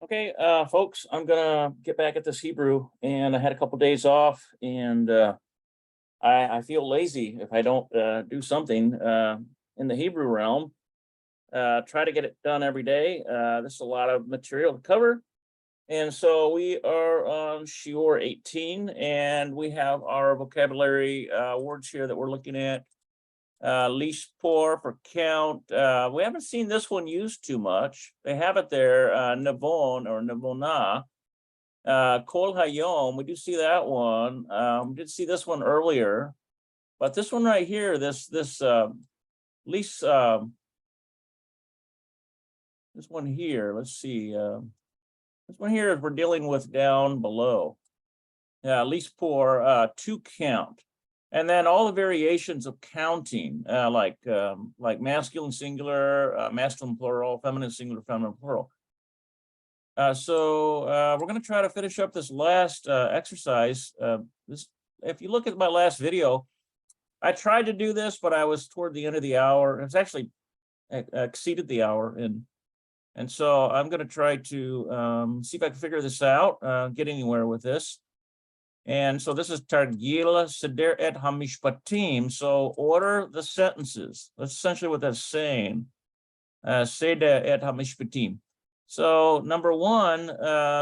Okay, folks, I'm gonna get back at this Hebrew, and I had a couple days off, and I feel lazy if I don't do something in the Hebrew realm. Try to get it done every day. There's a lot of material to cover, and so we are on Shior 18, and we have our vocabulary words here that we're looking at. Leash pour for count. We haven't seen this one used too much. They have it there, Navon or Navona. Kol Hayom, we do see that one. We did see this one earlier, but this one right here, this least this one here, let's see. This one here is we're dealing with down below. Least pour, to count. And then all the variations of counting, like masculine singular, masculine plural, feminine singular, feminine plural. So we're going to try to finish up this last exercise. If you look at my last video, I tried to do this, but I was toward the end of the hour. It's actually exceeded the hour, and so I'm going to try to see if I can figure this out, get anywhere with this. And so this is Targil Seder et Hamishpatim. So order the sentences. That's essentially what that's saying. Seder et Hamishpatim. So number one,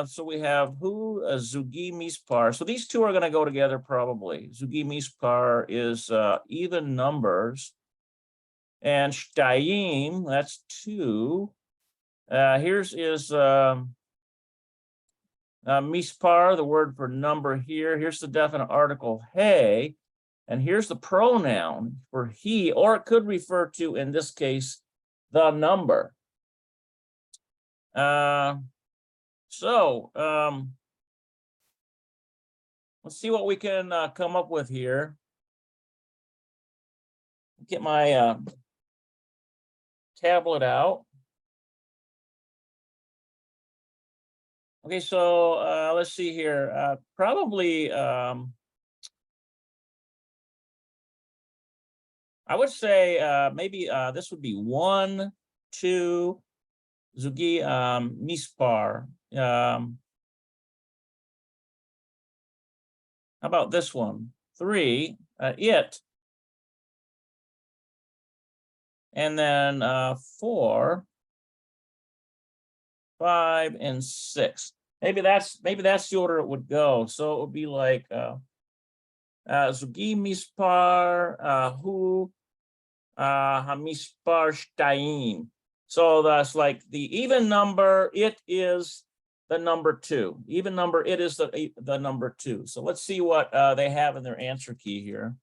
so we have who, Zugi Mispar. So these two are going to go together probably. Zugi Mispar is even numbers. And Shtayim, that's two. Here's is mispar, the word for number here. Here's the definite article, hey, and here's the pronoun for he, or it could refer to, in this case, the number. Let's see what we can come up with here. Get my tablet out. Okay, so let's see here. Probably, I would say maybe this would be 1, 2, Zugi Mispar. How about this one? 3, it. And then 4, 5, and 6. Maybe that's the order it would go. So it would be like Zugi Mispar Hu Hamispar Shtayim. So that's like the even number, it is the number 2. Even number, it is the number 2. So let's see what they have in their answer key here.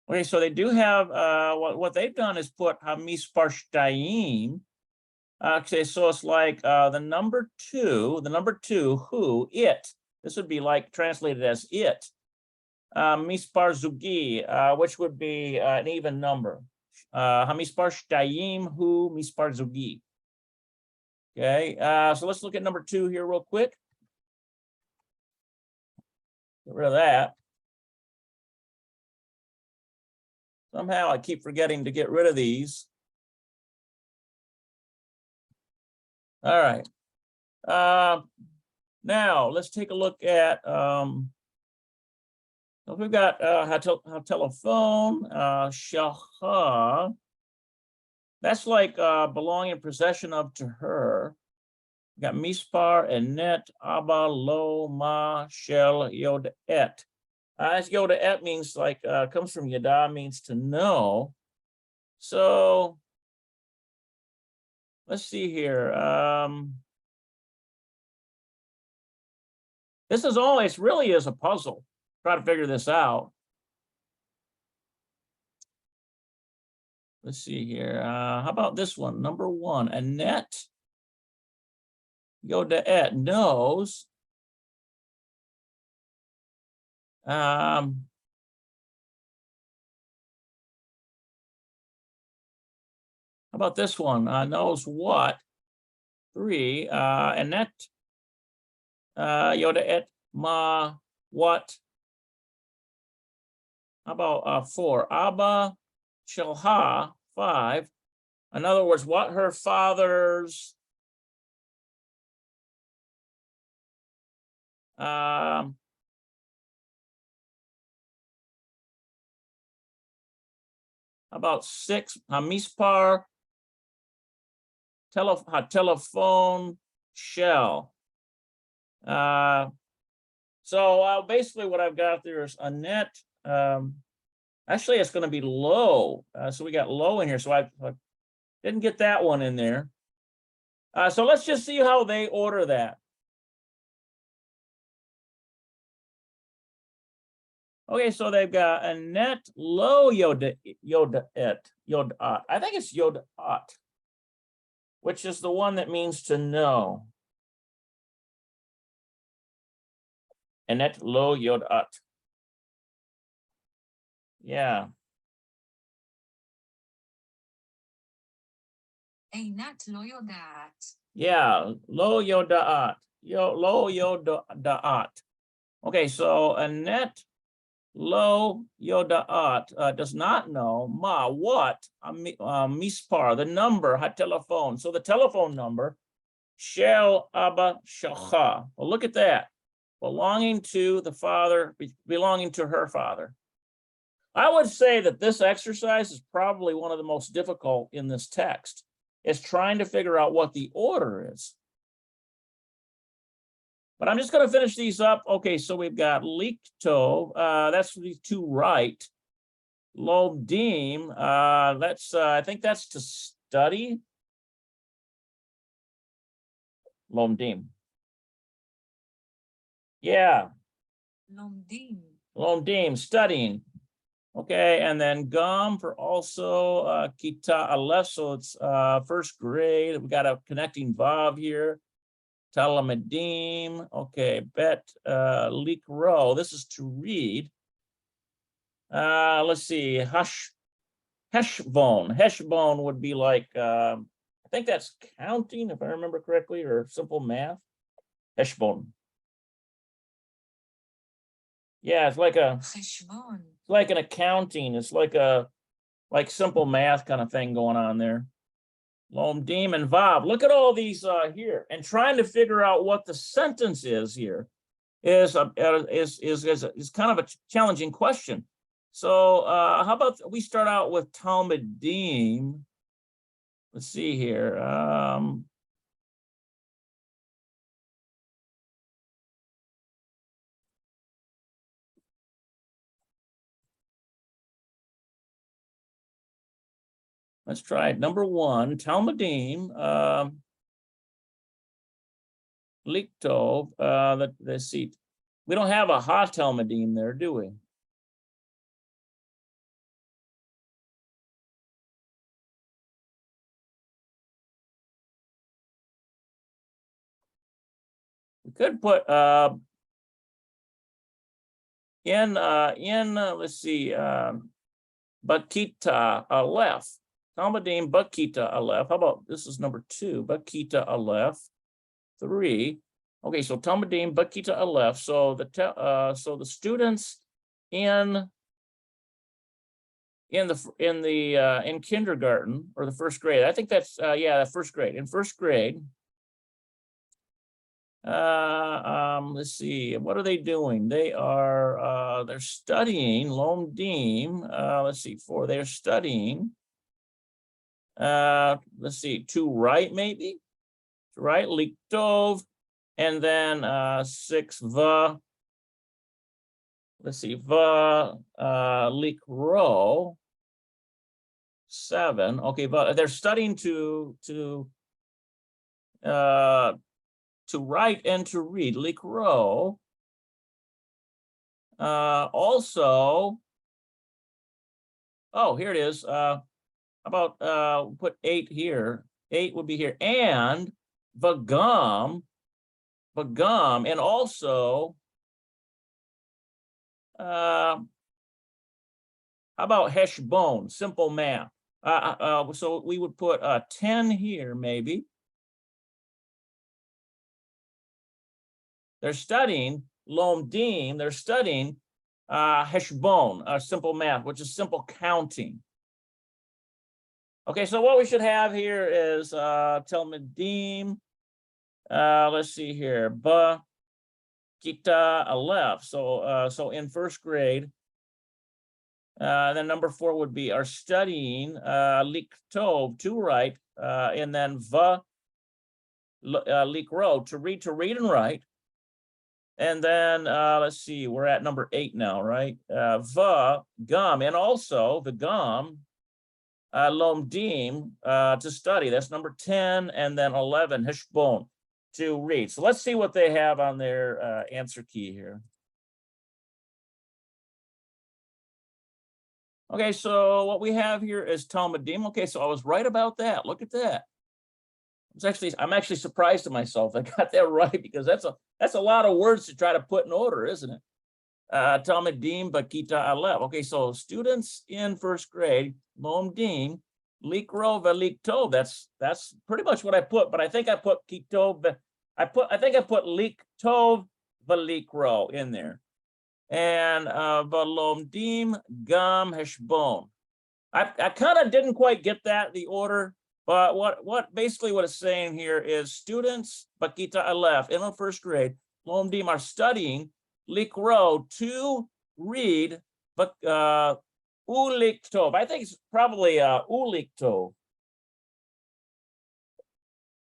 Okay, so they do have what they've done is put Hamispar Shtayim. Okay, so it's like the number 2, who, it. This would be like translated as it. Mispar Zugi, which would be an even number. Hamispar Shtayim hu mispar Zugi. Okay, so let's look at number 2 here real quick. Get rid of that. Somehow I keep forgetting to get rid of these. All right. Now let's take a look at we've got telephone, shaha. That's like belonging in possession of to her. We got mispar and net abba lo ma shel yod et. As yod et means like comes from yada, means to know. So let's see here. This is always really is a puzzle. Try to figure this out. Let's see here. How about this one? Number 1, Annette Yodaet knows. How about this one? Knows what? 3, Annette Yodaet ma what? How about 4? Abba Shelha, 5. In other words, what her father's About 6 hamispar telephone shell. So basically what I've got there is a net. Actually, it's going to be low. So we got low in here. So I didn't get that one in there. So let's just see how they order that. Okay, so they've got a net low yoda. I think it's yodat, which is the one that means to know. A net low yodat. Yeah. A net low yodat. Yeah, low yodat. Low yodat. Okay, so a net low yodaat does not know what mispar, the number telephone. So the telephone number shel abba shalcha. Well, look at that, belonging to the father, belonging to her father. I would say that this exercise is probably one of the most difficult in this text. It's trying to figure out what the order is. But I'm just going to finish these up. Okay, so we've got liktov, that's the to write. Lomdim, I think that's to study. Lomdim. Yeah. Lomdim, studying. Okay, and then gum for also kita aleph, so it's first grade. We got a connecting vav here. Talamidim, okay, bet likro, this is to read. Let's see, heshbon. Heshbon would be like, I think that's counting, if I remember correctly, or simple math. Heshbon. Yeah, it's like like an accounting. It's like simple math kind of thing going on there. Lomdim and vav. Look at all these here, and trying to figure out what the sentence is here is kind of a challenging question. So how about we start out with Talmudim? Let's see here. Let's try it. Number 1, Talmudim. Liktov, let's see. We don't have a ha Talmudim there, do we? We could put let's see, Bakita Aleph. Talmudim Bakita Aleph. How about this is number 2, Bakita Aleph 3. Okay, so Talmudim Bakita Aleph. So the students in kindergarten or the first grade. I think that's yeah, the first grade. In first grade. Let's see, what are they doing? They are they're studying lomdim. Let's see, they're studying. Let's see, to write, maybe to write liktov, and then 6 va. Let's see, va likro 7. Okay, but they're studying to write and to read. Likro. Also, oh, here it is. About put 8 here. 8 would be here. And vagam, and also how about heshbon, simple math. So we would put 10 here, maybe. They're studying lomdim, they're studying heshbon, simple math, which is simple counting. Okay, so what we should have here is Talmudim. Let's see here. Ba kita aleph. So in first grade. Then number 4 would be are studying liktov, to write, and then va likro, to read and write. And then let's see, we're at number 8 now, right? Va gum, and also the gum lomdim, to study. That's number 10, and then 11 hishbon, to read. So let's see what they have on their answer key here. Okay, so what we have here is Talmudim. Okay, so I was right about that. Look at that. I'm actually surprised at myself. I got that right, because that's a lot of words to try to put in order, isn't it? Talmudim bakita aleph. Okay, so students in first grade, lomdim, likro veliktov. That's pretty much what I put, but I think I put kitov. I think I put liktov velikro in there. And valomdim gam heshbon. I kind of didn't quite get that, the order, but what it's saying here is students bakita aleph in the first grade, lomdim, are studying likro, to read, but uliktov. I think it's probably uliktov.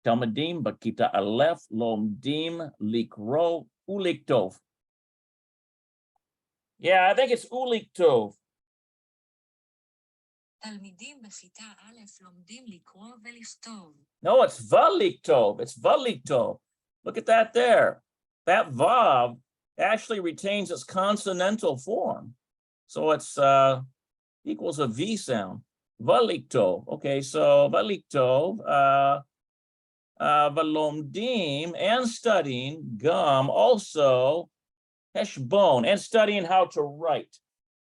Talmudim bakita aleph lomdim likro uliktov. Yeah, I think it's uliktov. תלמידים בכיתה א' לומדים לקרוא ולכתוב. No, it's valiktov. It's valiktov. Look at that there. That vav actually retains its consonantal form. So it's equals a V sound. Valiktov. Okay, so valiktov, valomdim, and studying, gum, also heshbon, and studying how to write.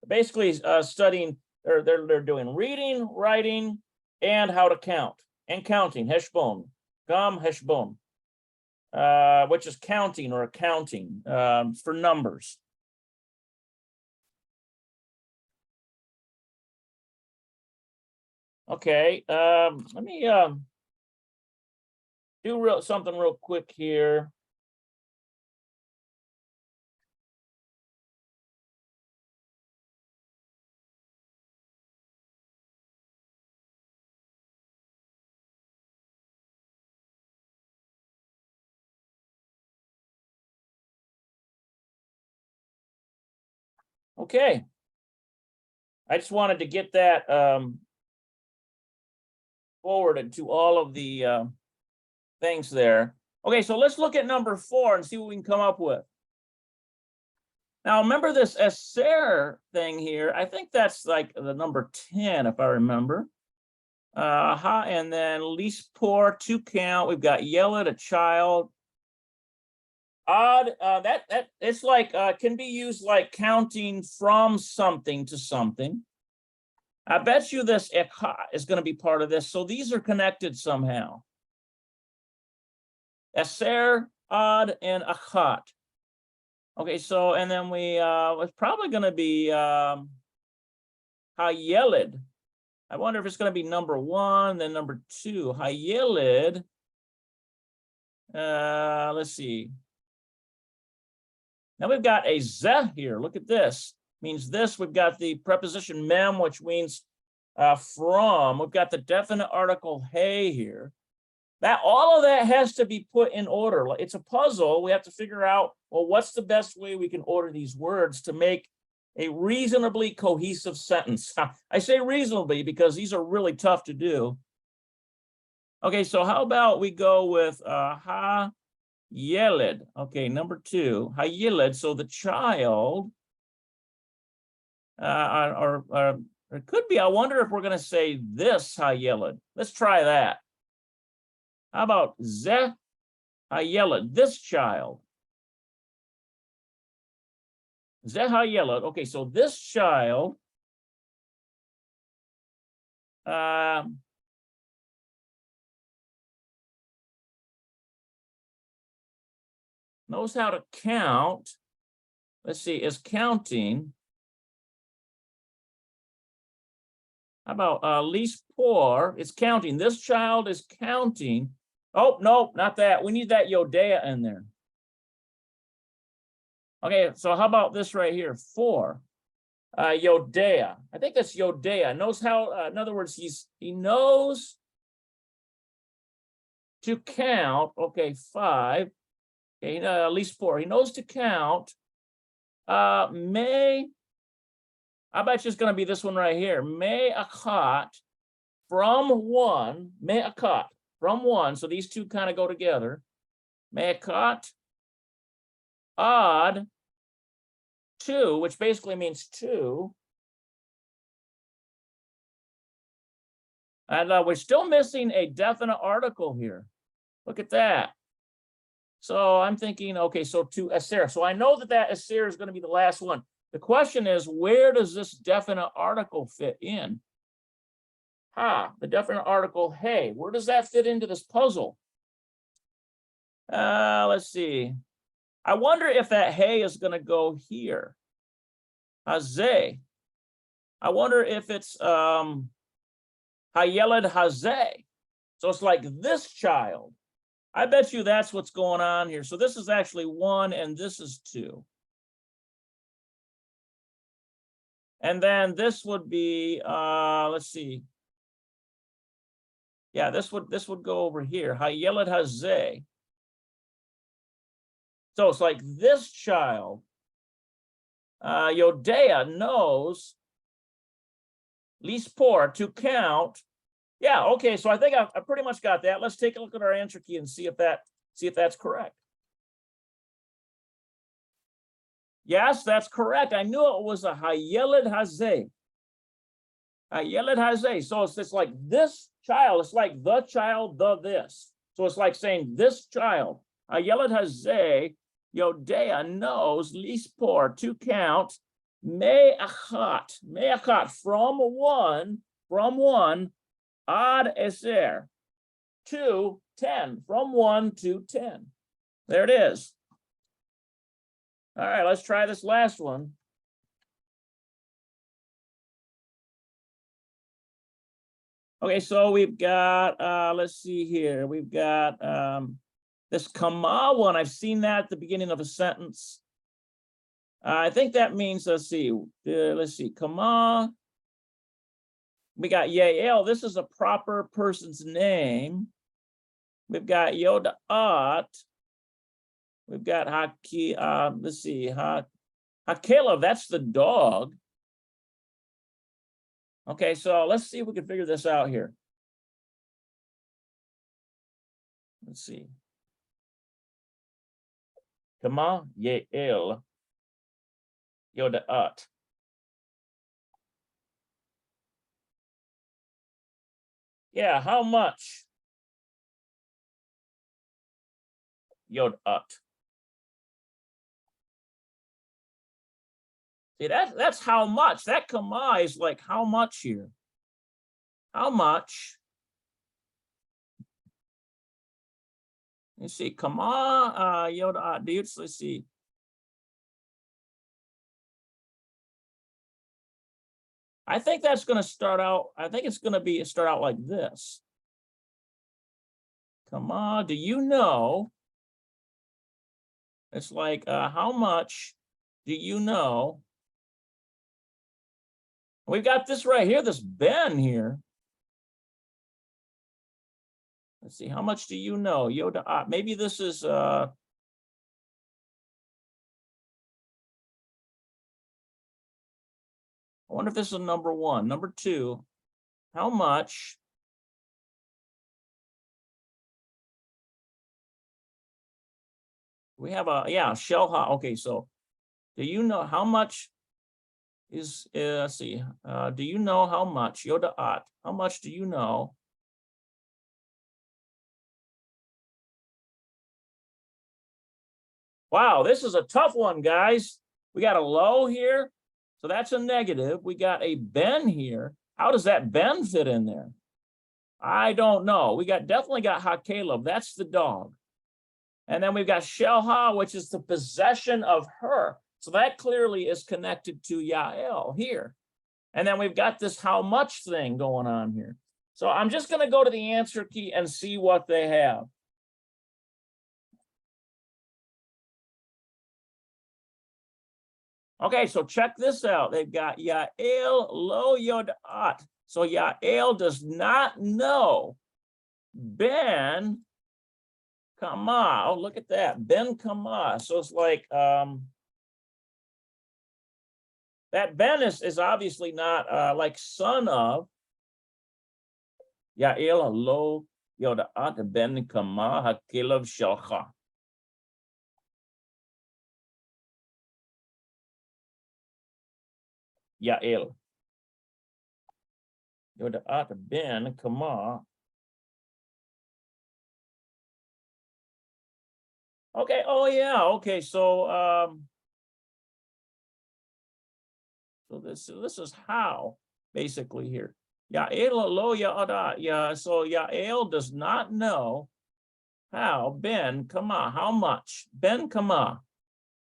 Basically studying, they're doing reading, writing, and how to count, and counting, heshbon, gam heshbon, which is counting or accounting for numbers. Okay, let me do something real quick here. Okay, I just wanted to get that forwarded to all of the things there. Okay, so let's look at number 4 and see what we can come up with. Now, remember this eser thing here. I think that's like the number 10, if I remember. And then lispor, to count. We've got yeled, a child. Odd, that it's like can be used like counting from something to something. I bet you this ekha is going to be part of this. So these are connected somehow. Eser, odd, and achat. Okay, so and then we it's probably going to be hayeled. I wonder if it's going to be number 1, then number 2. Hayeled. Let's see. Now we've got a zeh here. Look at this. Means this. We've got the preposition mem, which means from. We've got the definite article hey here. That all of that has to be put in order. It's a puzzle. We have to figure out, well, what's the best way we can order these words to make a reasonably cohesive sentence. I say reasonably because these are really tough to do. Okay, so how about we go with ha yeled? Okay, number 2, ha yeled. So the child, or it could be, I wonder if we're going to say this ha yeled. Let's try that. How about zeh ha yeled, this child? Zeh ha yeled. Okay, so this child knows how to count. Let's see, is counting. How about least poor? It's counting. This child is counting. Oh, no, not that. We need that yodea in there. Okay, so how about this right here? 4. Yodea. I think that's Yodea. Knows how, in other words, he knows to count. Okay, 5. Okay, at least 4. He knows to count. May, I bet you it's going to be this one right here. May akat from 1. May akat from 1. So these two kind of go together. May akat odd 2, which basically means 2. And we're still missing a definite article here. Look at that. So I'm thinking, okay, so to Aser. So I know that that Aser is going to be the last one. The question is, where does this definite article fit in? The definite article, hey, where does that fit into this puzzle? Let's see. I wonder if that hey is going to go here. Hazeh. I wonder if it's Hayeled Hazeh. So it's like this child. I bet you that's what's going on here. So this is actually 1 and this is 2. And then this would be, let's see. Yeah, this would go over here. Hayeled Hazeh. So it's like this child. Yodea knows lispor to count. Yeah, okay, so I think I pretty much got that. Let's take a look at our answer key and see if that's correct. Yes, that's correct. I knew it was a Hayeled Hazeh. Hayeled Hazeh. So it's just like this child. It's like the child, the this. So it's like saying this child. Hayeled Hazeh, Yodea knows lispor to count me'achat from 1 ad eser to 10, from 1 to 10. There it is. All right, let's try this last one. Okay, so we've got, let's see here. We've got this kama one. I've seen that at the beginning of a sentence. I think that means, let's see, kama. We got Yael. This is a proper person's name. We've got Yodaat. We've got Haki, let's see, Hakela, that's the dog. Okay, so let's see if we can figure this out here. Let's see. Kama Yael Yodaat. Yeah, how much? Yodaat. See, that's how much. That kama is like how much here? How much? Let's see, kama Yodaat. Let's see. I think that's going to start out. I think it's going to start out like this. Kama, do you know? It's like how much do you know? We've got this right here, this Ben here. Let's see, how much do you know? Yoda, maybe this is I wonder if this is number 1. Number 2, how much? We have a, yeah, Shelha. Okay, so do you know how much is, let's see, do you know how much? Yodaat, how much do you know? Wow, this is a tough one, guys. We got a low here, so that's a negative. We got a Ben here. How does that Ben fit in there? I don't know. We definitely got Hakaleb. That's the dog. And then we've got Shelha, which is the possession of her. So that clearly is connected to Yael here. And then we've got this how much thing going on here. So I'm just going to go to the answer key and see what they have. Okay, so check this out. They've got Yael lo yodat. So Yael does not know. Ben Kama. Oh, look at that. Ben Kama. So it's like that Ben is obviously not like son of. Yael lo yodat ben Kama hakilav shelcha. Yael. Yodat ben Kama. Okay, oh yeah, okay, so this is how basically here. Yael lo yada. Yeah, so Yael does not know how Ben Kama, how much Ben Kama,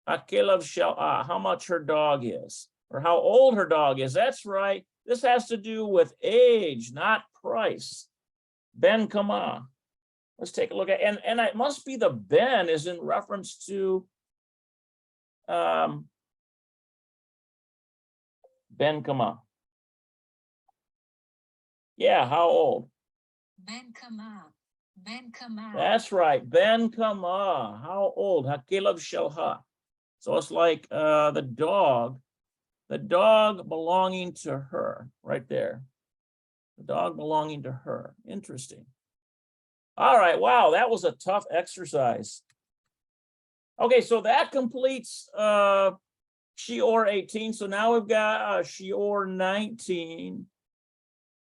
Akilav Shal, how much her dog is, or how old her dog is. That's right. This has to do with age, not price. Ben Kama. Let's take a look at, and it must be the Ben is in reference to Ben Kama. Yeah, how old? Ben Kama. Ben Kama. That's right, Ben Kama. How old? Hakilav Shelha. So it's like the dog belonging to her, right there. The dog belonging to her. Interesting. All right, wow, that was a tough exercise. Okay, so that completes Shior 18. So now we've got Shior 19.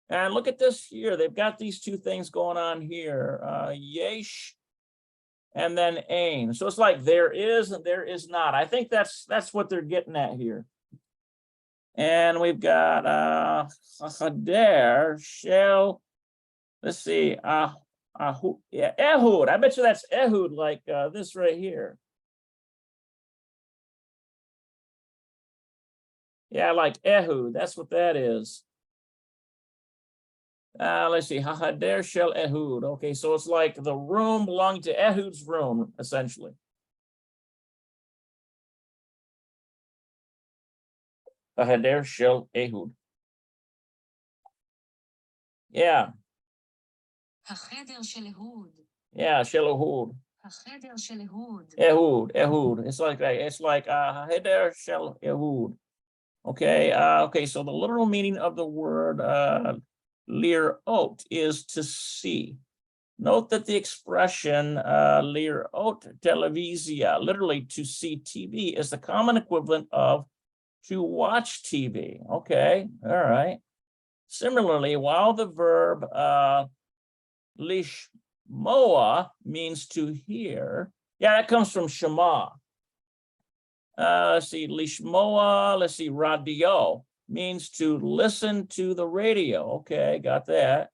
And look at this here. They've got these two things going on here. Yesh and then ain. So it's like there is and there is not. I think that's what they're getting at here. And we've got Chader shel, let's see, yeah, Ehud. I bet you that's Ehud, like this right here. Yeah, like Ehud, that's what that is. Let's see, Hahader shel Ehud. Okay, so it's like the room belonging to Ehud's room, essentially. Hahader shel Ehud. Yeah. החדר של אהוד. Yeah, shel Ehud. החדר של אהוד. Ehud. It's like that. It's like Hahader shel Ehud. Okay, okay, so the literal meaning of the word lirot is to see. Note that the expression lirot televisia, literally to see TV, is the common equivalent of to watch TV. Okay, all right. Similarly, while the verb lishmoa means to hear, yeah, that comes from Shema. Let's see, lishmoa, let's see, radio means to listen to the radio. Okay, got that.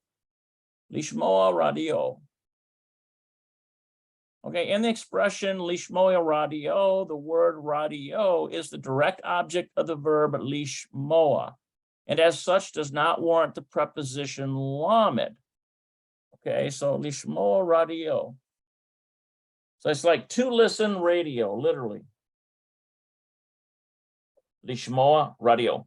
Lishmoa radio. Okay, in the expression lishmoa radio, the word radio is the direct object of the verb lishmoa, and as such does not warrant the preposition lamed. Okay, so lishmoa radio. So it's like to listen radio, literally. Lishmoa radio.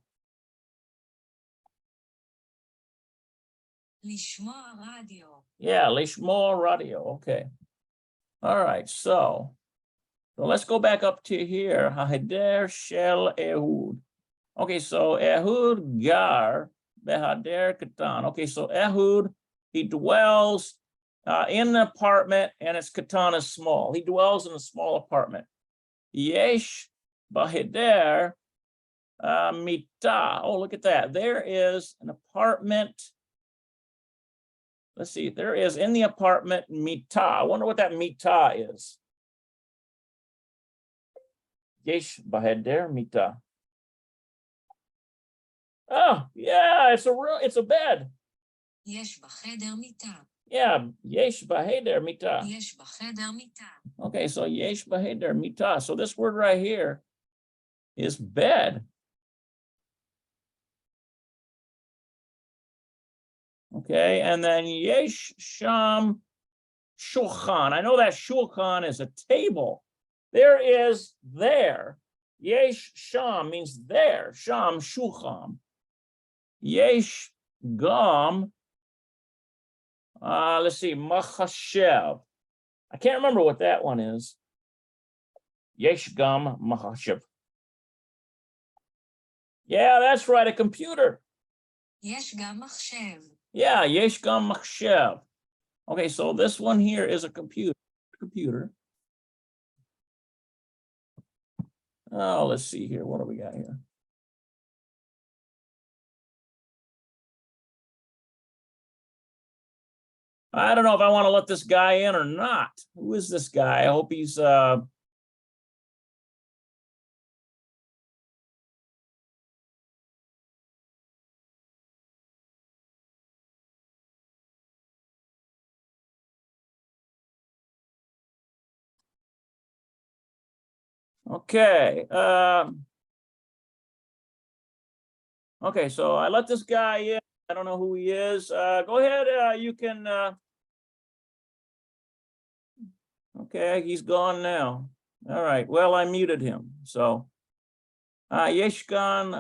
לשמוע רדיו. Yeah, lishmoa radio. Okay. All right, so let's go back up to here. Hahader shel Ehud. Okay, so Ehud gar behader katan. Okay, so Ehud, he dwells in an apartment, and its katan is small. He dwells in a small apartment. Yesh baheder mita. Oh, look at that. There is an apartment. Let's see, there is in the apartment mita. I wonder what that mita is. Yesh baheder mita. Oh, yeah, it's a bed. יש בחדר מיטה. Yeah, yesh baheder mita. יש בחדר מיטה. Okay, so yesh baheder mita. So this word right here is bed. Okay, and then yesh sham shulchan. I know that shulchan is a table. There is there Yesh sham means there. Sham shulchan. Yesh gam. Let's see, machashev. I can't remember what that one is. Yesh gam machashev. Yeah, that's right, a computer. יש גם מחשב. Yeah, yesh gam machshev. Okay, so this one here is a computer. Oh, let's see here. What do we got here? I don't know if I want to let this guy in or not. Who is this guy? I hope he's okay. Okay, so I let this guy in. I don't know who he is. Go ahead. You can. Okay, he's gone now. All right. Well, I muted him. So, Yeshkan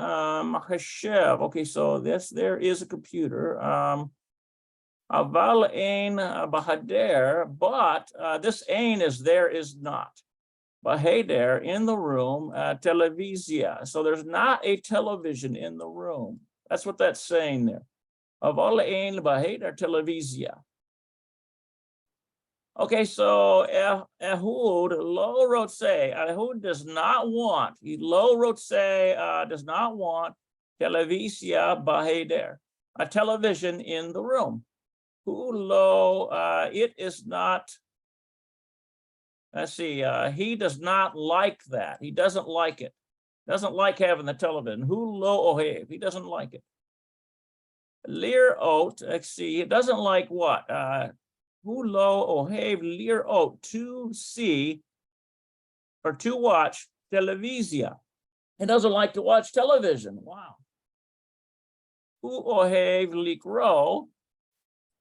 Mahashev. Okay, so there is a computer. Aval ein bahader, but this ein is there is not. Bahader in the room, televisia. So there's not a television in the room. That's what that's saying there. Aval ein bahader televisia. Okay, so Ehud lo rotse. Ehud does not want. He lo rotse does not want televisia bahader, a television in the room. Hulo, it is not. Let's see. He does not like that. He doesn't like it. Doesn't like having the television. Hulo ohev. He doesn't like it. Lir ot. Let's see. He doesn't like what? Hulo ohev lir ot, to see or to watch televisia. He doesn't like to watch television. Wow. Hu ohev likro.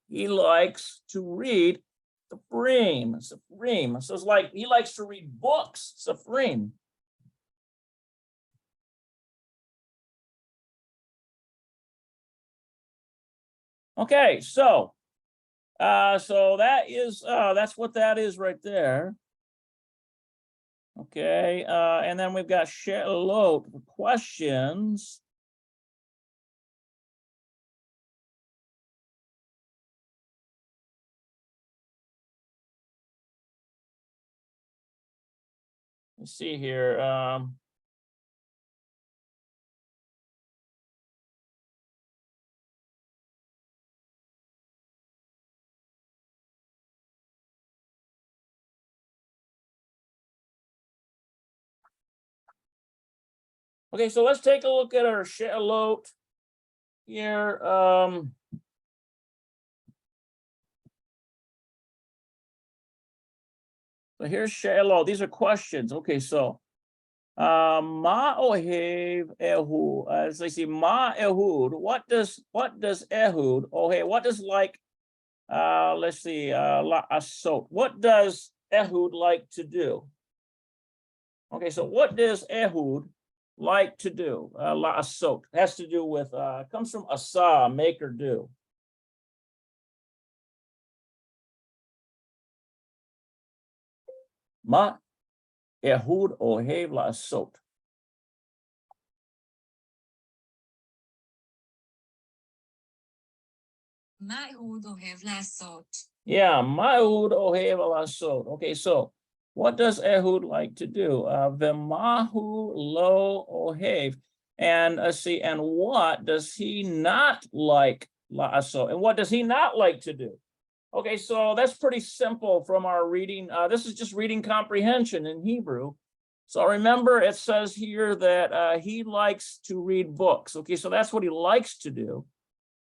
He likes to read Sifrim. So it's like he likes to read books. Sifrim. Okay, so that is that's what that is right there. Okay, and then we've got Shelot questions. Let's see here. Okay, so let's take a look at our Shelot here. So here's Shelot. These are questions. Okay, so Ma ohev Ehud. As I see, Ma Ehud. What does Ehud? Okay, what does like? Let's see. La asot. What does Ehud like to do? Okay, so what does Ehud like to do? La asot has to do with comes from asa, make or do. Ma Ehud ohev la asot. מה אהוד אוהב לעשות? Yeah, ma Ehud ohev la asot. Okay, so what does Ehud like to do? V'mahu lo ohev. And see, and what does he not like la'asot? And what does he not like to do? Okay, so that's pretty simple from our reading. This is just reading comprehension in Hebrew. So remember, it says here that he likes to read books. Okay, so that's what he likes to do.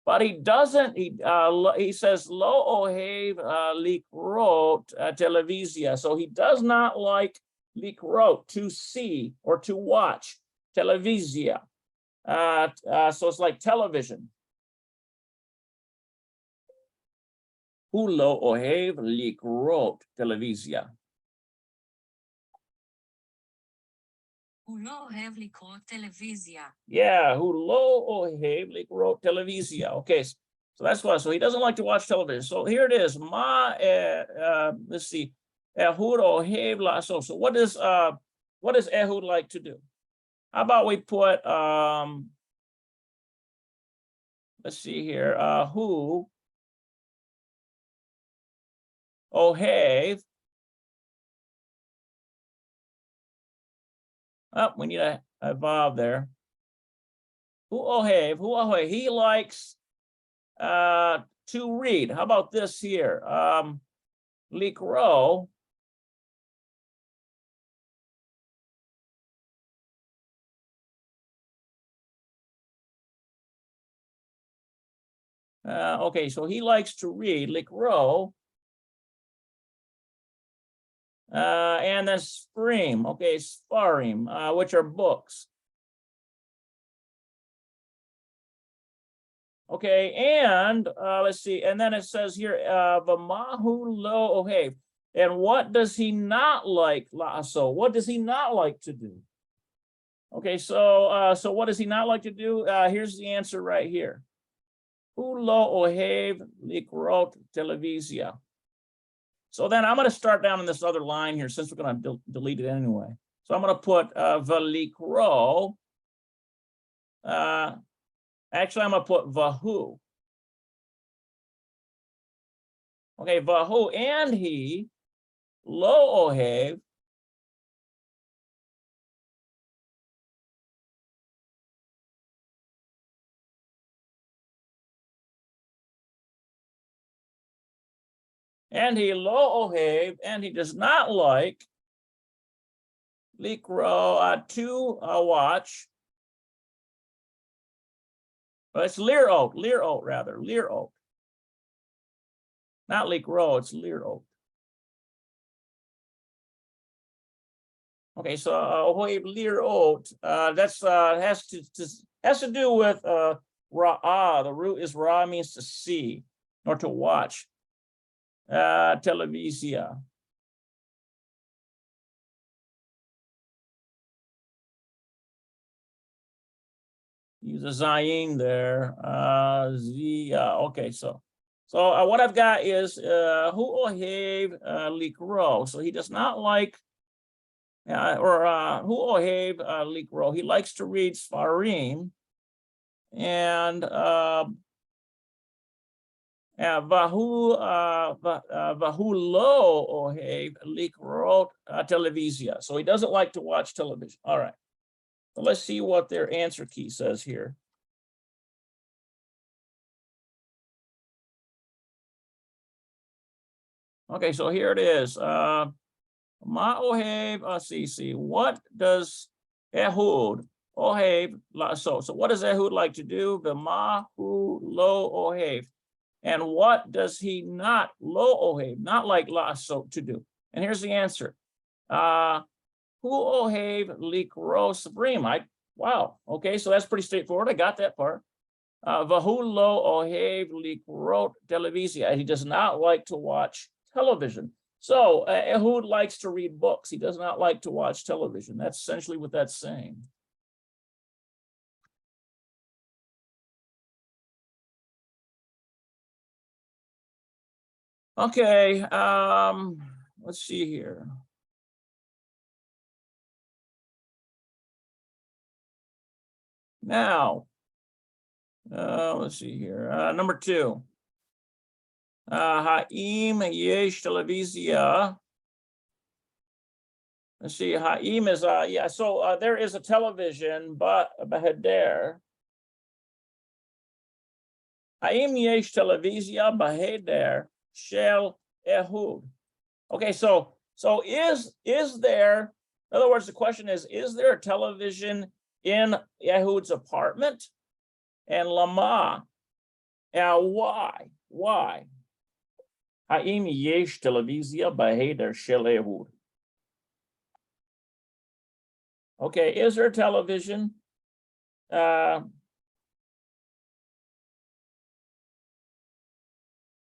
But he doesn't, he says, lo ohev likrot televisia. So he does not like likrot, to see or to watch, televisia. So it's like television. Hu lo ohev likrot televisia. הוא לא אוהב לקרוא טלוויזיה. Yeah, who lo ohev likro televisia. Okay, so that's why. So he doesn't like to watch television. So here it is. Let's see. Ehud ohev la. So what does Ehud like to do? How about we put let's see here. Who ohev. Oh, we need a vav there. Who ohev, he likes to read. How about this here? Likro. Okay, so he likes to read likro. And then sprim, okay, sparim, which are books. Okay, and let's see, and then it says here, v'mahu lo ohev. And what does he not like, la'aso? What does he not like to do? Okay, so what does he not like to do? Here's the answer right here. Hu lo ohev likrot televisia. So then I'm going to start down in this other line here since we're going to delete it anyway. So I'm going to put valikro. Actually, I'm going to put vahu. Okay, vahu, and he lo ohev. And he lo ohev, and he does not like likro to watch. Well, it's lirot rather, lirot. Not likro, it's lirot. Okay, so ohev lirot, that's has to do with ra'ah. The root is ra, means to see or to watch. Televisia. Use a zayin there. Zia. Okay, so what I've got is hu ohev likro. So he does not like hu ohev likro. He likes to read sfarim, and vahu lo ohev likrot televisia. So he doesn't like to watch television. All right. So let's see what their answer key says here. Okay, so here it is. Ma ohev see. What does Ehud ohev so what does Ehud like to do? The mahu lo ohev. And what does he not lo ohev, not like laso to do? And here's the answer. Hu ohev likro sabrim. Wow. Okay, so that's pretty straightforward. I got that part. Vahu lo ohev likrot televisia. He does not like to watch television. So Ehud likes to read books. He does not like to watch television. That's essentially what that's saying. Okay, let's see here. Now, let's see here. Number 2. Ha'im yesh televisia. Let's see, ha'im is, yeah, so there is a television, but baheder. Ha'im yesh televisia baheder shel Ehud. Okay, so is there, in other words, the question is there a television in Ehud's apartment? And lama, why? Ha'im yesh televisia baheder shel Ehud. Okay, is there television?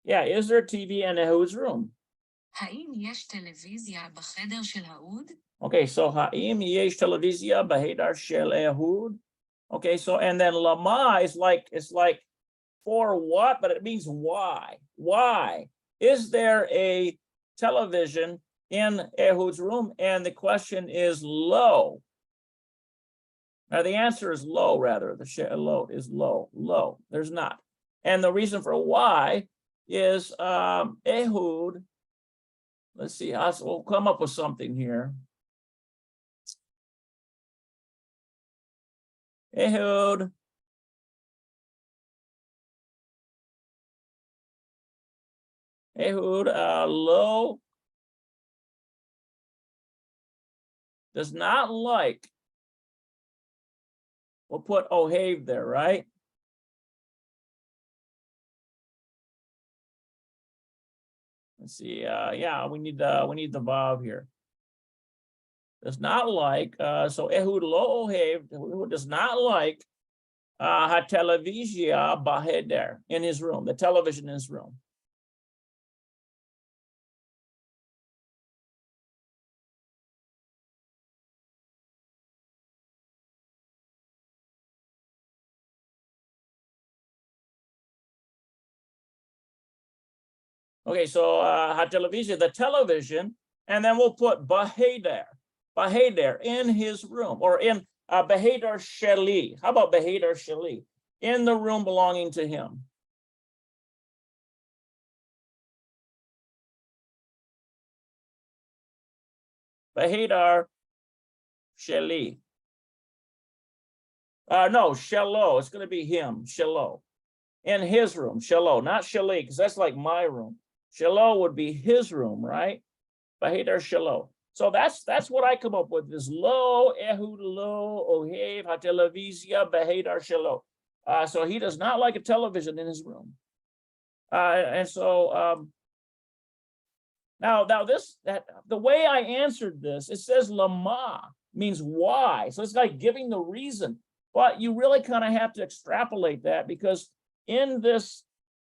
Yeah, is there TV in Ehud's room? האם יש טלוויזיה בחדר של האוד? Okay, so ha'im yesh televizia behedar shel Ehud. Okay, so and then lama is like, it's like for what, but it means why. Why is there a television in Ehud's room? And the question is low. Now the answer is low, rather. The shel is low. Low. There's not. And the reason for why is Ehud. Let's see. We'll come up with something here. Ehud low does not like. We'll put Ohev there, right? Let's see. Yeah, we need the Vav here. Does not like. So Ehud lo Ohev, Ehud does not like HaTelevizia Baheder in his room, the television in his room. Okay, so HaTelevizia, the television, and then we'll put Baheder in his room, or in Baheder Sheli. How about Baheder Sheli? In the room belonging to him. Baheder Sheli. No, Shelo. It's going to be him, Shelo. In his room, Shelo, not Sheli, because that's like my room. Shelo would be his room, right? Baheder Shelo. So that's what I come up with, is lo, Ehud lo, Ohev, HaTelevizia, Baheder Shelo. So he does not like a television in his room. And so now the way I answered this, it says lama means why. So it's like giving the reason, but you really kind of have to extrapolate that, because in this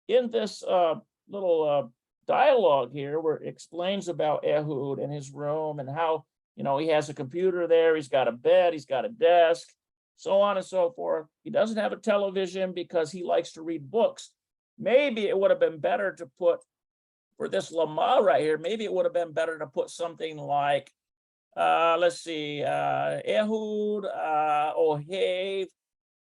little dialogue here, where it explains about Ehud and his room and how, he has a computer there, he's got a bed, he's got a desk, so on and so forth. He doesn't have a television because he likes to read books. Maybe it would have been better to put, for this lama right here, maybe it would have been better to put something like, let's see, Ehud Ohev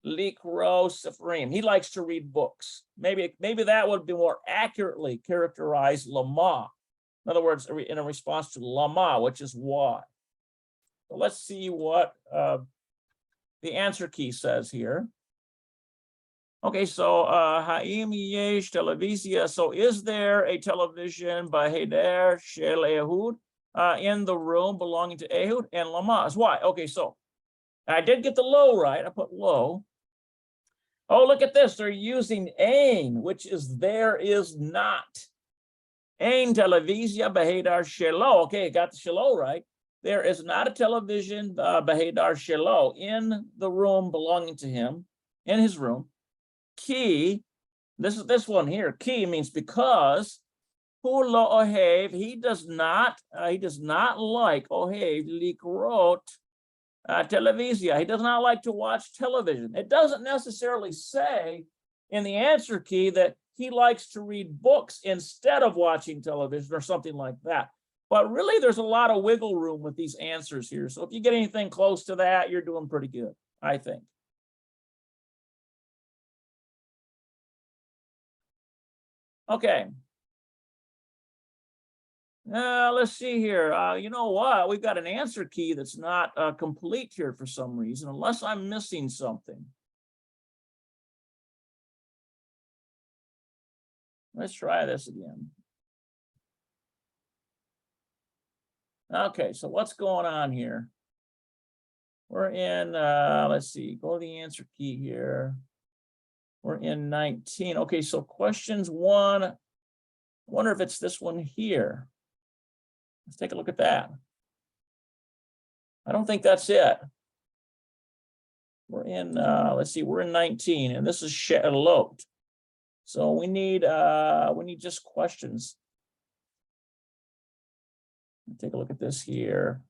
Likro Sephrim. He likes to read books. Maybe that would be more accurately characterize lama. In other words, in a response to lama, which is why. So let's see what the answer key says here. Okay, so Ha'im yesh televizia. So is there a television by Heder Shel Ehud in the room belonging to Ehud? And lama is why. Okay, so I did get the low right. I put low. Oh, look at this. They're using ein, which is there is not. Ein televizia behedar shelo. Okay, got the shelo right. There is not a television behedar shelo in the room belonging to him, in his room. Ki, this one here. Ki means because. Hu lo ohev, he does not like ohev likrot. Televizia. He does not like to watch television. It doesn't necessarily say in the answer key that he likes to read books instead of watching television or something like that. But really, there's a lot of wiggle room with these answers here. So if you get anything close to that, you're doing pretty good, I think. Okay. Let's see here. You know what? We've got an answer key that's not complete here for some reason, unless I'm missing something. Let's try this again. Okay, so what's going on here? We're in, let's see, go to the answer key here. We're in 19. Okay, so questions 1. I wonder if it's this one here. Let's take a look at that. I don't think that's it. We're in, let's see, we're in 19, and this is Shelot. So we need just questions. Take a look at this here.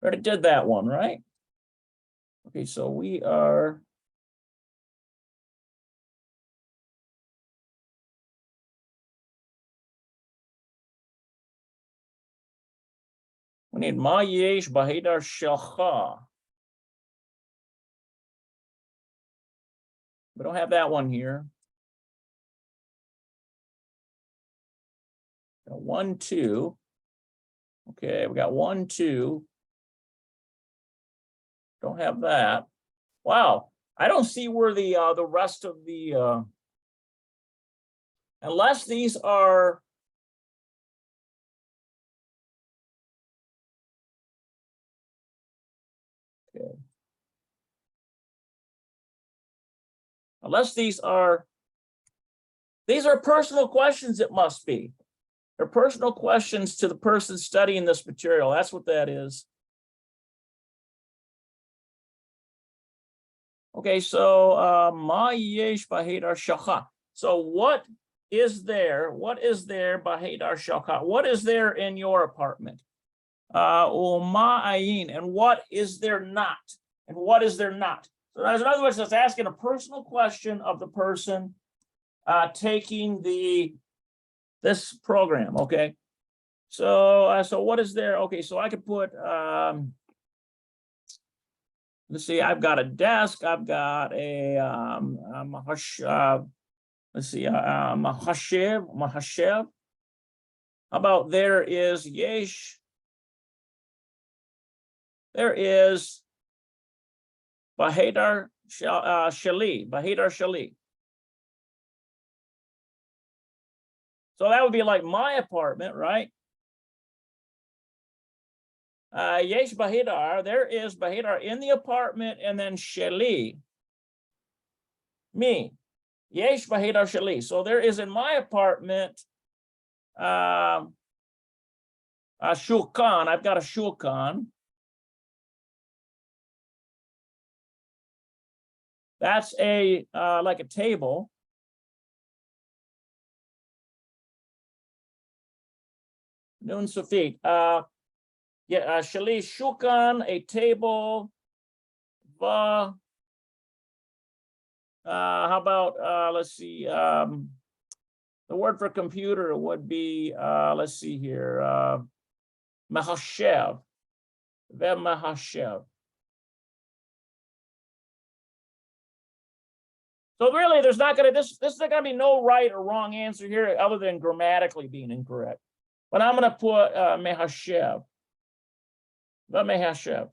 Already did that one, right? Okay, so we are. We need Ma yesh bahedar shelcha. We don't have that one here. 1, 2. Okay, we got 1, 2. Don't have that. Wow, I don't see where the rest of the unless these are. Okay. Unless these are personal questions, it must be. They're personal questions to the person studying this material. That's what that is. Okay, so Ma yesh bahedar shelcha. So what is there? What is there bahedar shelcha? What is there in your apartment? Uma ayin, and what is there not? And what is there not? So in other words, it's asking a personal question of the person taking this program. Okay, so so what is there? Okay, so I could put let's see, I've got a desk, I've got a let's see, mahashev. How about there is yesh? There is bahedar shali, bahedar shali. So that would be like my apartment, right? Yesh bahedar, there is bahedar in the apartment, and then shali, me. Yesh bahedar shali. So there is in my apartment a shulchan. I've got a shulchan. That's a like a table. Nun sufit. Yeah, shali shulchan, a table. How about let's see, the word for computer would be let's see here, mahashev, mahashev. So really, there's not gonna this is not gonna be no right or wrong answer here, other than grammatically being incorrect. But I'm gonna put mahashev, the mahashev.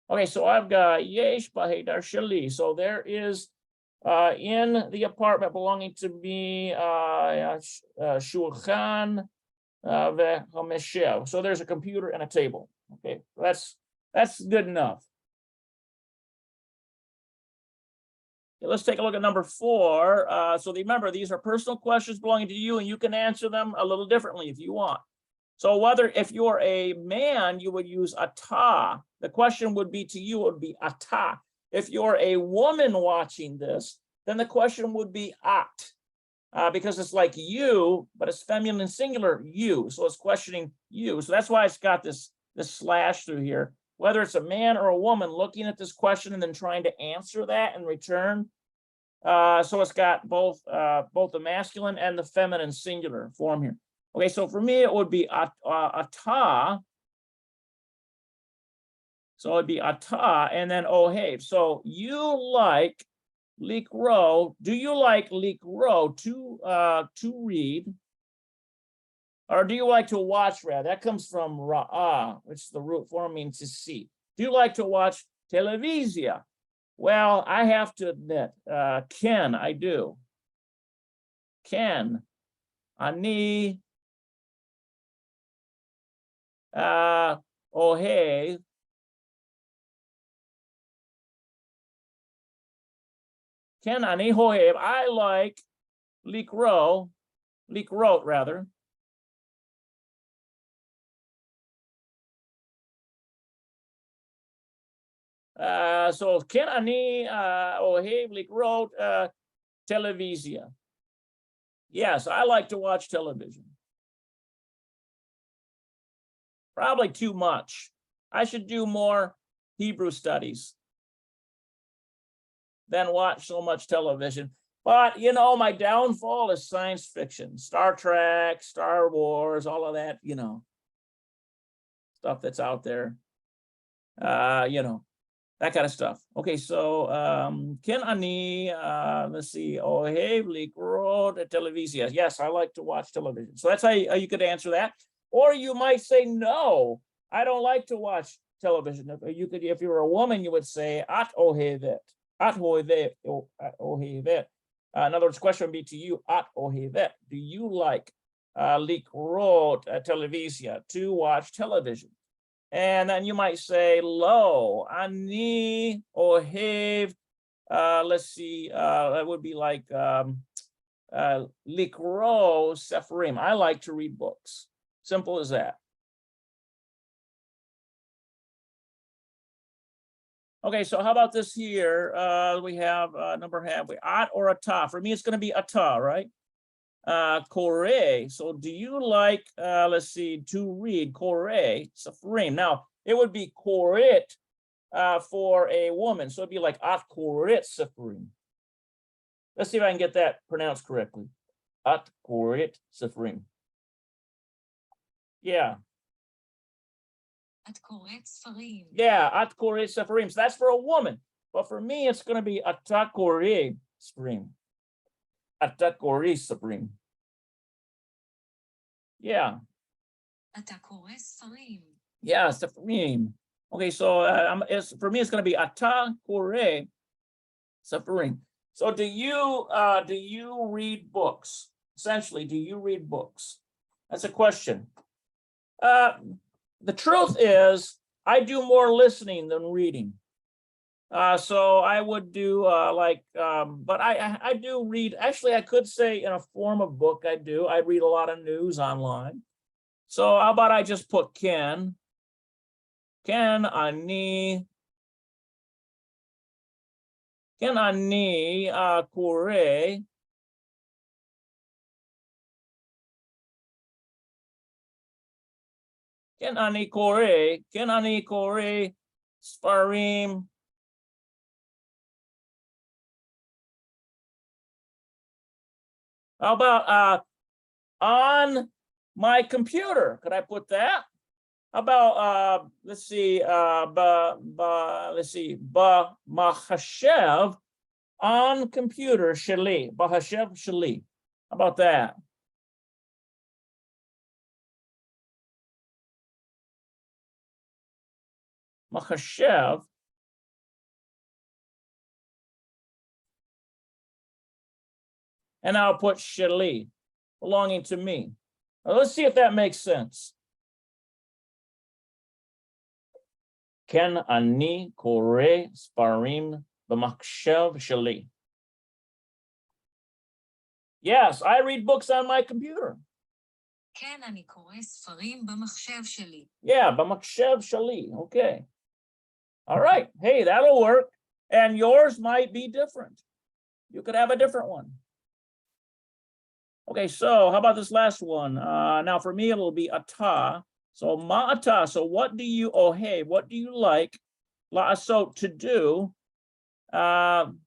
Okay, so I've got yesh bahedar shali. So there is in the apartment belonging to me shulchan v'hameshev. So there's a computer and a table. Okay, that's good enough. Okay, let's take a look at number 4. So remember, these are personal questions belonging to you, and you can answer them a little differently if you want. So if you're a man, you would use ata. The question would be to you, it would be ata. If you're a woman watching this, then the question would be at, because it's like you, but it's feminine singular, you. So it's questioning you. So that's why it's got this slash through here. Whether it's a man or a woman looking at this question and then trying to answer that in return. So it's got both the masculine and the feminine singular form here. Okay, so for me, it would be ata. So it'd be ata and then ohev. So you like likro. Do you like likro to read? Or do you like to watch rather? That comes from ra'ah, which the root form means to see. Do you like to watch televisia? Well, I have to admit, Ken, I do. Ken, ani ohev. Ken ani hohev. I like likrot rather. So ken ani ohev likrot televisia. Yes, I like to watch television. Probably too much. I should do more Hebrew studies than watch so much television. But, you know, my downfall is science fiction, Star Trek, Star Wars, all of that, you know, stuff that's out there, you know, that kind of stuff. Okay, so Ken Ani, let's see, Ohev Likrod Televisia. Yes, I like to watch television. So that's how you could answer that. Or you might say, no, I don't like to watch television. If you were a woman, you would say, At Ohevet. At Ohevet. In other words, the question would be to you, At Ohevet. Do you like Likrod Televisia, to watch television? And then you might say, lo, ani ohev, let's see, that would be like likro sefarim. I like to read books. Simple as that. Okay, so how about this here? We have number half, at or ata. For me, it's going to be ata, right? Kore. So do you like, let's see, to read Kore Safrim? Now, it would be Korit for a woman. So it'd be like At Korit Safrim. Let's see if I can get that pronounced correctly. At Korit Safrim. Yeah. את קוראת ספרים. Yeah, At Korit Safrim. So that's for a woman. But for me, it's going to be Ata Kore Safrim. Ata Kore Safrim. Yeah. אתה קורא ספרים. Yeah, Safrim. Okay, so for me, it's going to be Ata Kore Safrim. So do you read books? Essentially, do you read books? That's a question. The truth is, I do more listening than reading. So I would do but I do read. Actually, I could say in a form of book. I read a lot of news online. So how about I just put Ken ani kore Ken ani kore Sparim. How about on my computer? Could I put that? How about let's see, mahashev on computer shali, bahashev shali. How about that? Mahashev. And I'll put shali, belonging to me. Now, let's see if that makes sense. Ken ani kore sparim b'machshav shali. Yes, I read books on my computer. כן, אני קורא ספרים במחשב שלי. Yeah, b'machshav shali. Okay. All right. Hey, that'll work. And yours might be different. You could have a different one. Okay, so how about this last one? Now for me, it'll be ata. So ma'ata. So what do you, oh, hey, what do you like la'asot to do? Bashavet.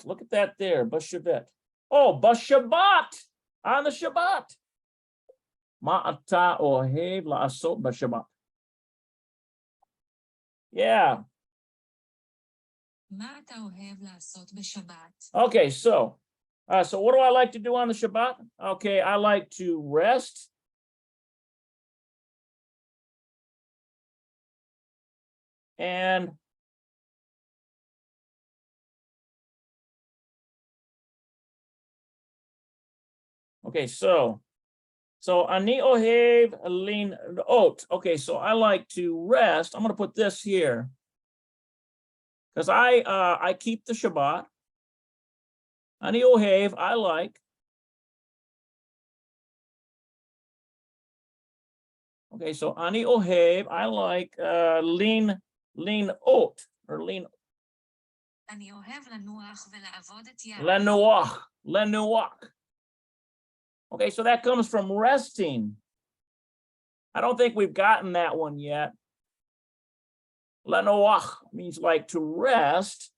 Look at that there, bashavet. Oh, bashabat, on the Shabbat. Ma'ata ohev la'asot bashabat. Yeah. מה אתה אוהב לעשות בשבת? Okay, so what do I like to do on the Shabbat? Okay, I like to rest. And okay, so ani ohev lin ot. Okay, so I like to rest. I'm going to put this here because I keep the Shabbat. Ani ohev, I like. Okay, so ani ohev, I like lin ot or lin. אני אוהב לנוח ולעבוד את יד. Lenuach. Okay, so that comes from resting. I don't think we've gotten that one yet. Lanoach means like to rest.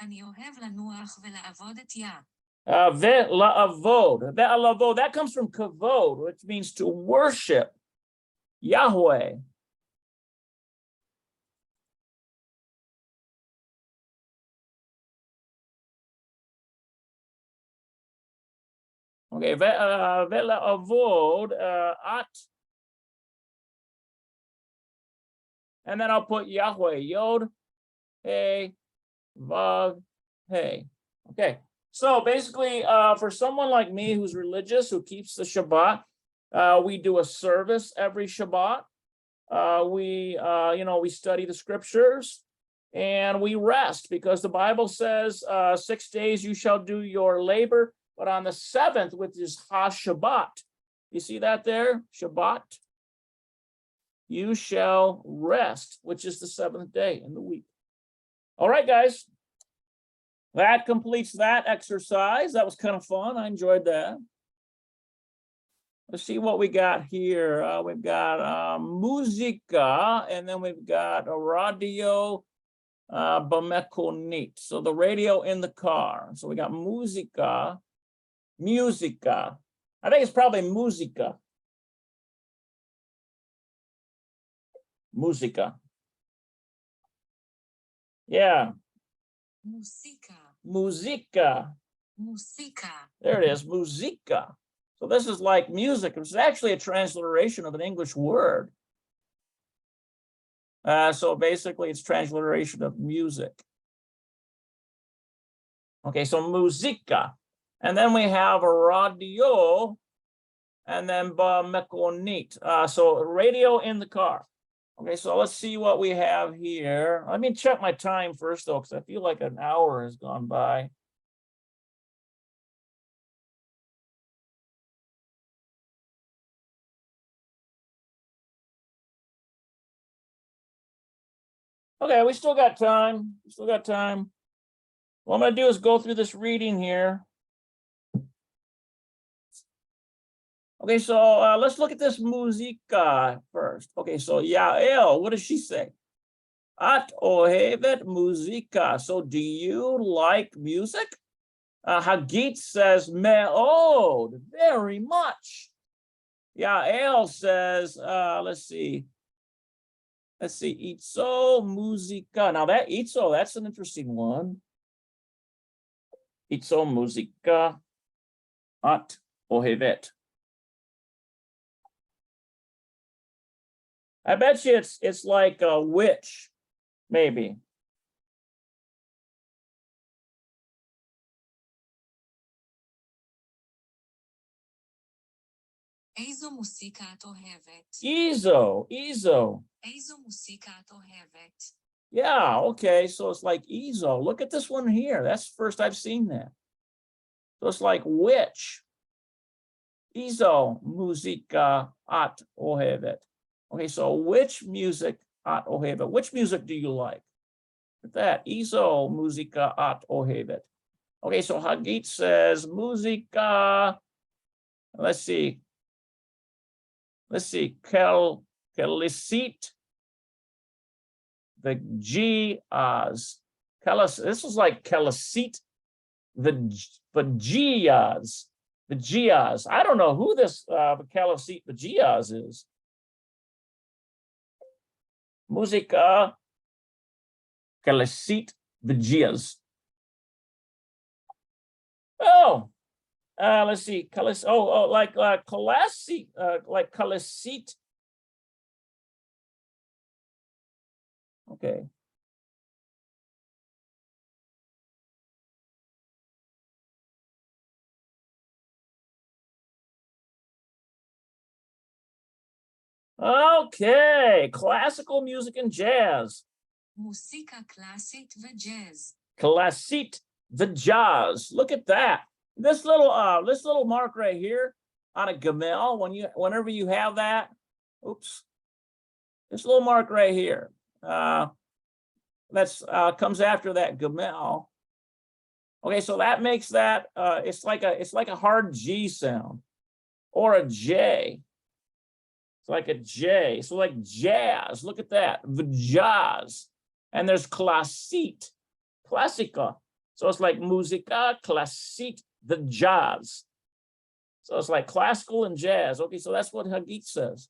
אני אוהב לנוח ולעבוד את יה. Ve'la'avod. Ve'la'avod, that comes from kavod, which means to worship Yahweh. Okay, ve'la'avod, at. And then I'll put Yahweh, Yod, Hey, Vav, Hey. Okay, so basically, for someone like me who's religious, who keeps the Shabbat, we do a service every Shabbat. We study the scriptures and we rest because the Bible says 6 days you shall do your labor, but on the seventh, which is HaShabbat, you see that there, Shabbat, you shall rest, which is the seventh day in the week. All right, guys, that completes that exercise. That was kind of fun. I enjoyed that. Let's see what we got here. We've got musica, and then we've got a radio bamekonit. So the radio in the car. So we got musica. I think it's probably musica. Yeah. Musica. There it is, musica. So this is like music. It's actually a transliteration of an English word. So basically it's transliteration of music. Okay, so musica. And then we have a radio and then bamekonit. So radio in the car. Okay, so let's see what we have here. Let me check my time first though, because I feel like an hour has gone by. Okay, we still got time. What I'm going to do is go through this reading here. Okay, so let's look at this musica first. Okay, so Yael, what does she say? At ohevet musica. So do you like music? Hagit says me'od, very much. Yael says, let's see, itzo musica. Now that itzo, that's an interesting one. Itzo musica at ohevet. I bet you it's like a witch, maybe. איזו מוסיקה את אוהבת? Izo. איזו מוסיקה את אוהבת? Yeah, okay, so it's like Izo. Look at this one here. That's the first I've seen that. So it's like witch. Izo musica at ohevet. Okay, so which music at ohevet? Which music do you like? Look at that. Izo musica at ohevet. Okay, so Hagit says musica. Let's see. Kelisit. The Gias. This is like Kelisit. The Gias. I don't know who this Kelisit the Gias is. Musica Kelisit the Gias. Oh. Let's see, like Kalasit, like Kalasit. Okay. Okay, classical music and jazz. מוסיקה קלאסית וג'אז. Klasit the jazz. Look at that. This little mark right here on a gamel, whenever you have that, oops, this little mark right here, that's comes after that gamel. Okay, so that makes that it's like a hard G sound. or a J. It's like a J. So like jazz, look at that, the jazz. And there's klassiet, klassica. So it's like musica, klassiet, the jazz. So it's like classical and jazz. Okay, so that's what Hagit says.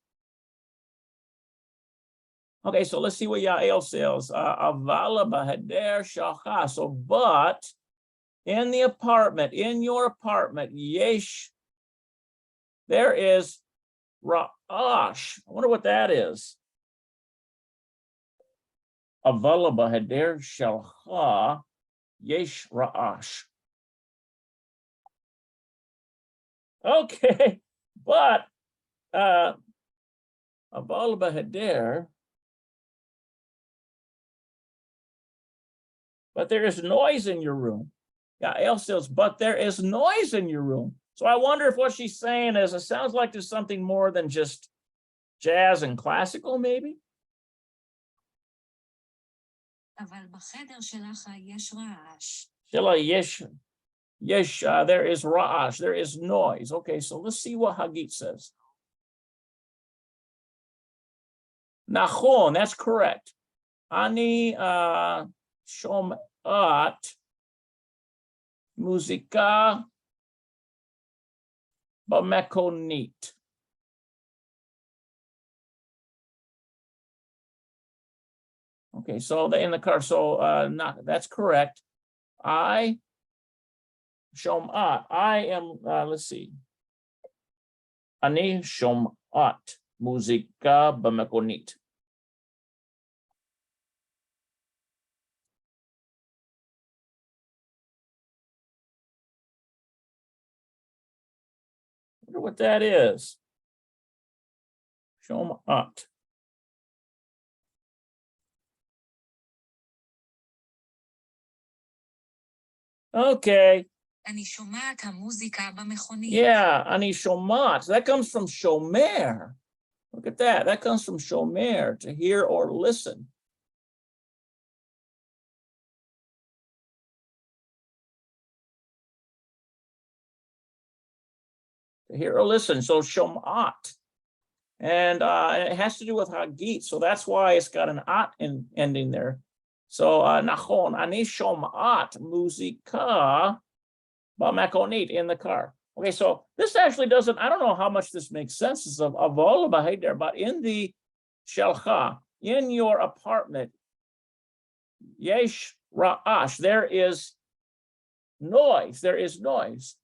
Okay, so let's see what Yael says. Avala baheder shalcha. So, but in the apartment, in your apartment, yesh, there is ra'ash. I wonder what that is. Avala baheder shalcha, yesh ra'ash. Okay, but avala baheder. But there is noise in your room. Yael says, but there is noise in your room. So I wonder if what she's saying is, it sounds like there's something more than just jazz and classical, maybe? אבל בחדר שלך יש רעש. Shela yesh, there is ra'ash, there is noise. Okay, so let's see what Hagit says. Nachon, that's correct. Ani shomat muzika b'mekonit. Okay, so in the car, so not, that's correct. I shomat, I am, let's see. Ani shomat muzika b'mekonit. I wonder what that is. Shomat. Okay. אני שומעת המוזיקה במכונית. Yeah, ani shomat. That comes from shomer. Look at that. That comes from shomer, to hear or listen. To hear or listen. So shomat. And it has to do with Hagit. So that's why it's got an at ending there. So nachon, ani shomat muzika b'mekonit, in the car. Okay, so this actually doesn't, I don't know how much this makes sense. It's of avol b'heder, but in the shelcha, in your apartment, yesh ra'ash, there is noise, there is noise.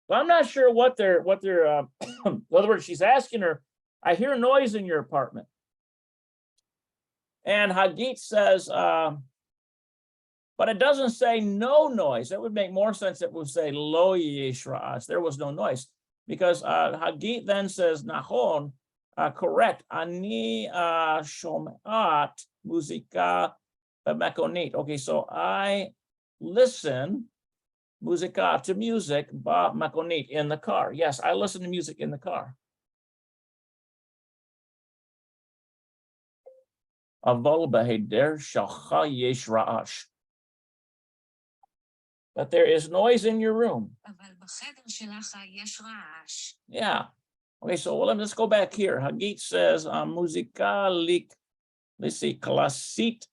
So I'm not sure what they're in other words, she's asking her, I hear noise in your apartment. And Hagit says, but it doesn't say no noise. That would make more sense. It would say lo yesh ra'ash. There was no noise, because Hagit then says nachon, correct. Ani shomat muzika b'mekonit. Okay, so I listen muzika, to music b'mekonit, in the car. Yes, I listen to music in the car. Avol b'heder shalcha yesh ra'ash. But there is noise in your room. אבל בחדר שלך יש רעש. Yeah. Okay, so let's go back here. Hagit says, muzika lik, let's see, klassiet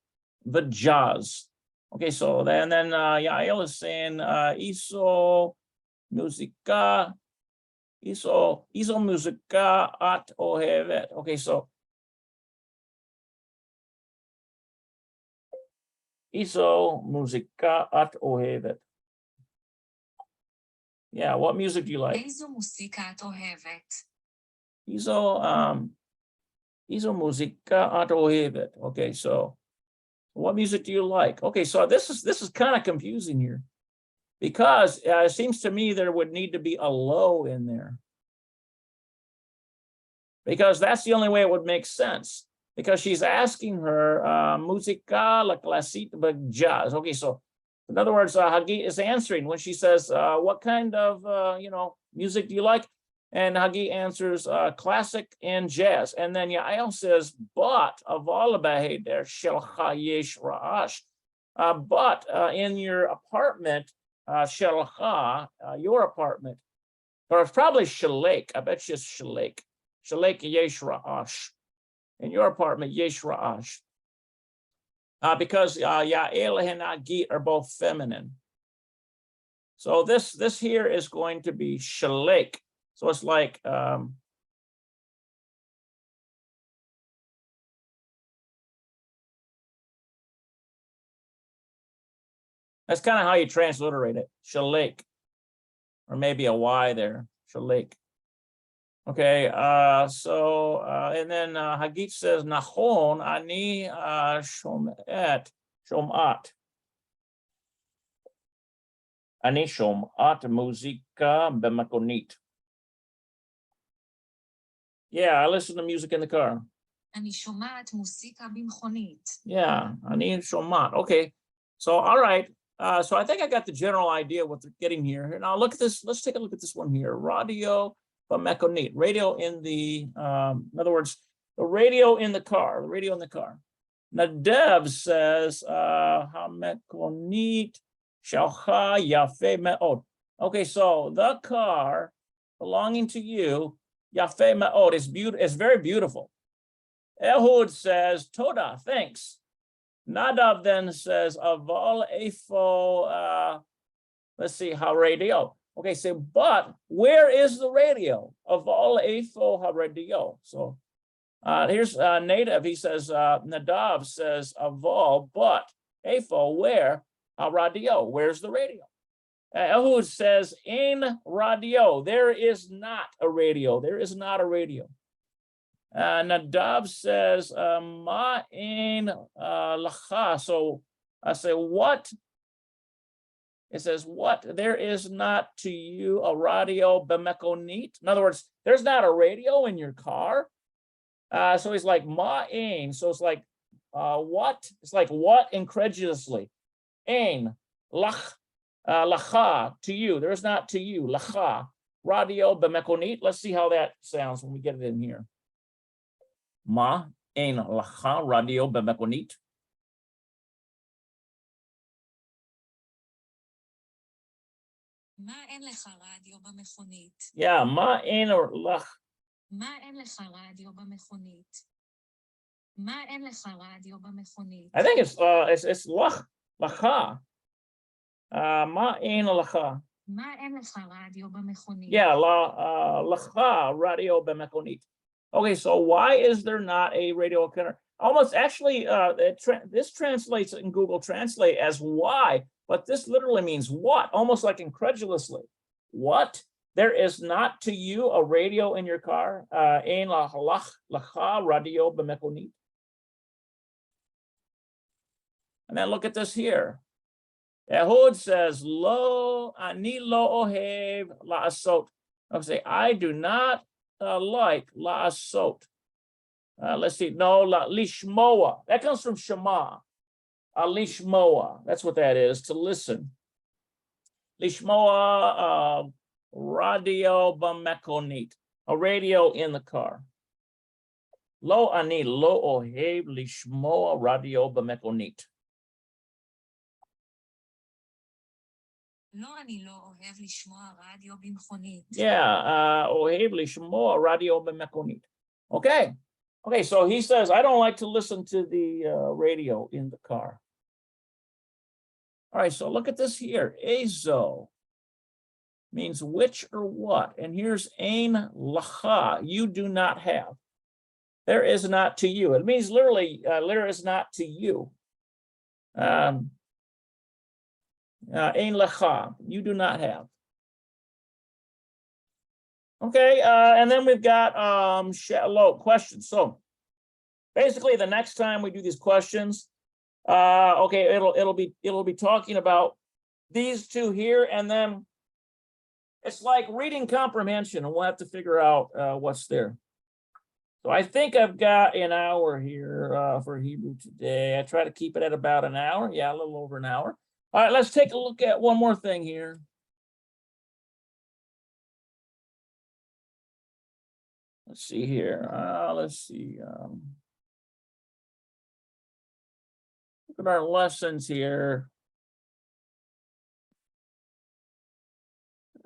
v'jazz. Okay, so then Yael is saying, iso muzika at ohevet. Okay, so iso muzika at ohevet. Yeah, what music do you like? איזו מוסיקה את אוהבת? Iso muzika at ohevet. Okay, so what music do you like? Okay, so this is kind of confusing here, because it seems to me there would need to be a low in there, because that's the only way it would make sense, because she's asking her musica la classique jazz. Okay, so in other words, Hagit is answering when she says, what kind of music do you like? And Hagit answers classic and jazz. And then Yael says, but aval b'heder shelcha yesh ra'ash. But in your apartment, Shelcha, your apartment, or it's probably Shalek. I bet you it's Shalek. Shalek yesh ra'ash. In your apartment, yesh ra'ash. Because Ya'el and Agit are both feminine. So this here is going to be Shalek. So it's like that's kind of how you transliterate it, Shalek, or maybe a Y there, Shalek. Okay, and then Hagit says, Nachon, ani shomat. Ani shomat muzika b'makonit. Yeah, I listen to music in the car. אני שומעת מוסיקה במכונית. Yeah, ani shomat. Okay, so all right. So I think I got the general idea what they're getting here. Now look at this. Let's take a look at this one here. Radio b'makonit. Radio in the, in other words, the radio in the car. The radio in the car. Nadav says, "Hamekonit shalcha yafe me'od." Okay, so the car belonging to you, yafe me'od, is beautiful. It's very beautiful. Ehud says, "Toda, thanks." Nadav then says, "Aval efo." Let's see, how radio. Okay, so but where is the radio? Aval efo ha-radio. So here's Native. He says, Nadav says, Aval, but efo, where? Ha-radio. Where's the radio? Ehud says, in radio. There is not a radio. There is not a radio. Nadav says, ma in lacha. So I say, what? It says, what? There is not to you a radio b'mekonit. In other words, there's not a radio in your car. So he's like, ma in. So it's like, what? It's like, what? Incredulously. Ein, lach, lacha, to you. There's not to you, lacha. Radio b'mekonit. Let's see how that sounds when we get it in here. Ma ein lacha radio b'mekonit. מה אין לך רדיו במכונית? Yeah, ma ein lach. מה אין לך רדיו במכונית? מה אין לך רדיו במכונית? I think it's lach, lacha. Ma ein lacha. מה אין לך רדיו במכונית? Yeah, lacha radio b'mekonit. Okay, so why is there not a radio occurrence? Almost actually, this translates in Google Translate as why, but this literally means what, almost like incredulously. What? There is not to you a radio in your car? Ein lacha radio b'mekonit. And then look at this here. Ehud says, Lo, ani lo ohev la'asot. I'll say, I do not like la'asot. Let's see, no, lishmoa. That comes from Shema. Lishmoa, that's what that is, to listen. Lishmoa radio b'mekonit, a radio in the car. Lo ani lo ohev lishmoa radio b'mekonit. לא, אני לא אוהב לשמוע רדיו במכונית. Yeah, ohev lishmoa radio b'mekonit. Okay. Okay, so he says, I don't like to listen to the radio in the car. All right, so look at this here. Ezo means which or what. And here's ein lacha, you do not have. There is not to you. It means literally, there is not to you. Ein lacha, you do not have. Okay, and then we've got shallow questions. So basically, the next time we do these questions, okay, it'll be talking about these two here, and then it's like reading comprehension, and we'll have to figure out what's there. So I think I've got an hour here for Hebrew today. I try to keep it at about an hour. Yeah, a little over an hour. All right, let's take a look at one more thing here. Let's see here. Let's see. Look at our lessons here.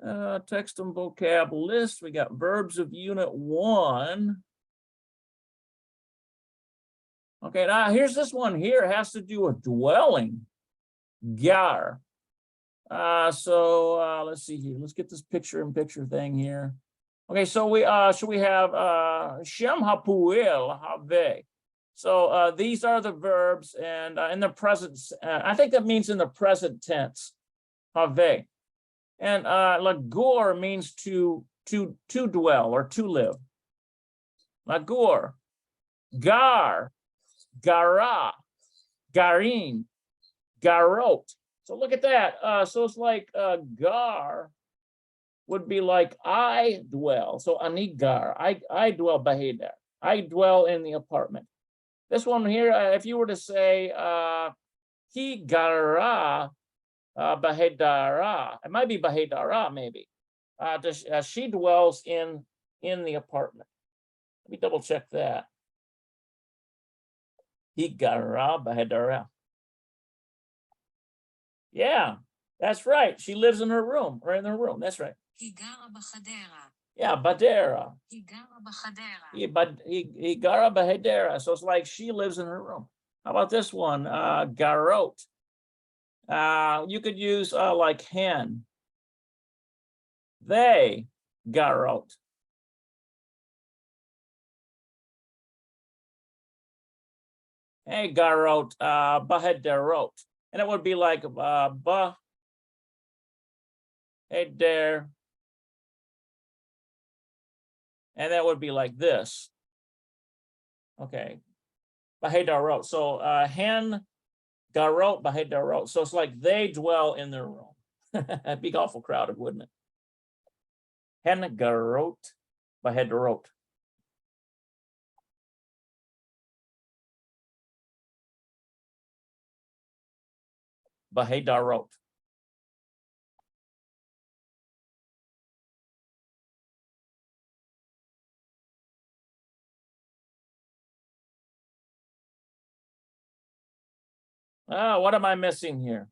Text and vocab list. We got verbs of unit 1. Okay, now here's this one here. It has to do with dwelling. Gar. So let's see here. Let's get this picture-in-picture thing here. Okay, so we should we have Shem hapuil have. So these are the verbs, and in the present, I think that means in the present tense. Have. And lagur means to dwell or to live. Lagur. Gar. Gara. Garin. Garot. So look at that. So it's like gar would be like I dwell. So anigar. I dwell bahedar. I dwell in the apartment. This one here, if you were to say he gara bahedara, it might be bahedara maybe. She dwells in the apartment. Let me double check that. He gara bahedara. Yeah, that's right. She lives in her room, or in her room. That's right. היא גרה בחדרה. Yeah, Badera. היא גרה בחדרה. He gara bahedera. So it's like she lives in her room. How about this one? Garot. You could use like hen. They garot. Hey, garot, bahederot. And it would be like bah, heder. And that would be like this. Okay. Bahedarot. So hen garot bahedarot. So it's like they dwell in their room. It'd be awful crowded, wouldn't it? Hen garot bahedarot. Bahedarot. What am I missing here?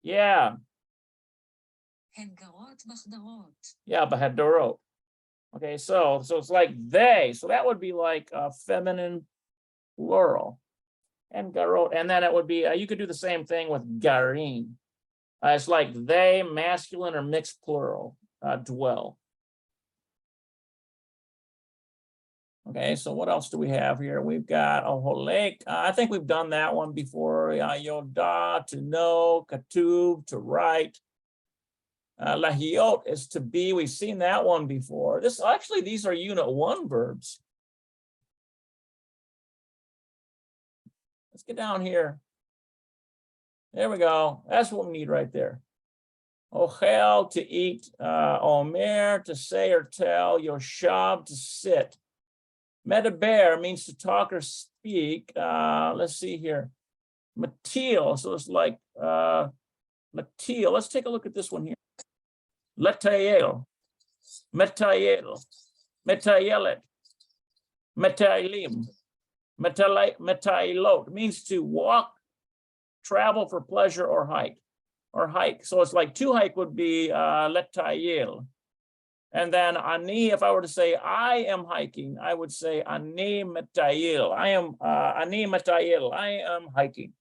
Yeah. הן גרות בחדרות. Yeah, bahedorot. Okay, so it's like they. So that would be like a feminine plural. And garot. And then it would be, you could do the same thing with garin. It's like they, masculine or mixed plural, dwell. Okay, so what else do we have here? We've got oholek. I think we've done that one before. Yoda, to know, katub, to write. Lahiot is to be. We've seen that one before. These are unit 1 verbs. Let's get down here. There we go. That's what we need right there. Ochel, to eat. Omer, to say or tell. Yoshab, to sit. Medaber means to talk or speak. Let's see here. Matil, so it's like matil. Let's take a look at this one here. Letayel, metayel, metayelet, metailim, metailot means to walk, travel for pleasure, or hike. So it's like to hike would be letayel. And then ani, if I were to say I am hiking, I would say ani metayil. I am ani metayil. I am hiking.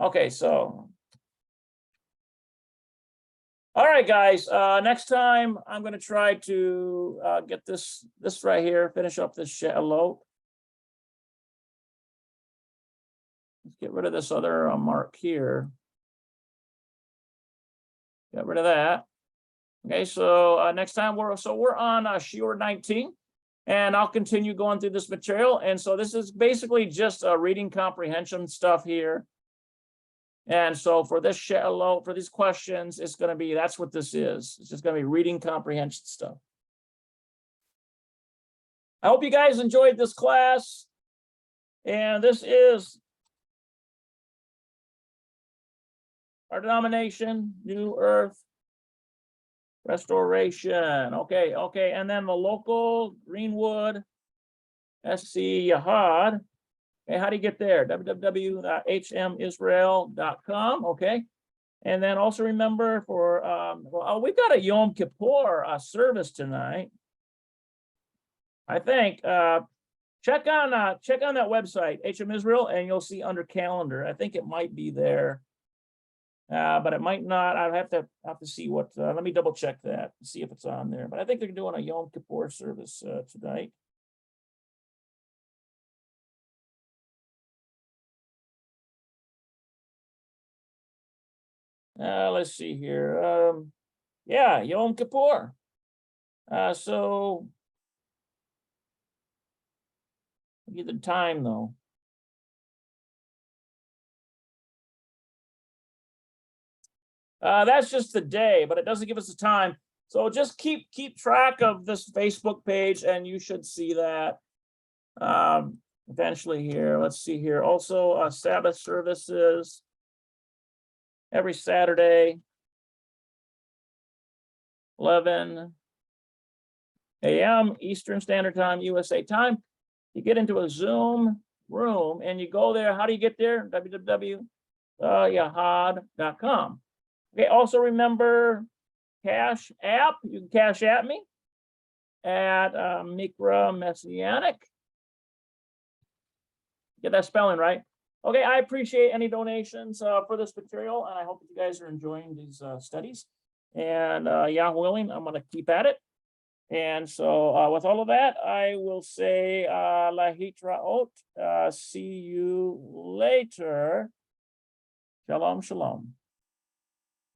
Okay, so all right, guys. Next time I'm going to try to get this right here. Finish up this she'elot. Let's get rid of this other mark here. Get rid of that. Okay, so next time we're on Shiur 19, and I'll continue going through this material. And so this is basically just reading comprehension stuff here. And so for this she'elot, for these questions, it's going to be, that's what this is. It's just going to be reading comprehension stuff. I hope you guys enjoyed this class. And this is our denomination, New Earth Restoration. Okay. And then the local Greenwood SC Yahad Okay, how do you get there? www.hmisrael.com. Okay. And then also remember for, we've got a Yom Kippur service tonight. I think, check on that website, HM Israel, and you'll see under calendar. I think it might be there. But it might not. I'll have to see what, let me double check that, see if it's on there. But I think they're doing a Yom Kippur service tonight. Let's see here. Yeah, Yom Kippur. So give the time though. That's just the day, but it doesn't give us the time. So just keep track of this Facebook page, and you should see that eventually here. Let's see here. Also, Sabbath services every Saturday, 11 a.m. Eastern Standard Time, USA time. You get into a Zoom room and you go there. How do you get there? www.yahad.com. Okay, also remember Cash App. You can Cash App me at Mikra Messianic. Get that spelling right. Okay, I appreciate any donations for this material, and I hope that you guys are enjoying these studies. And Yah willing, I'm going to keep at it. And so with all of that, I will say lahitraot. See you later. Shalom, shalom.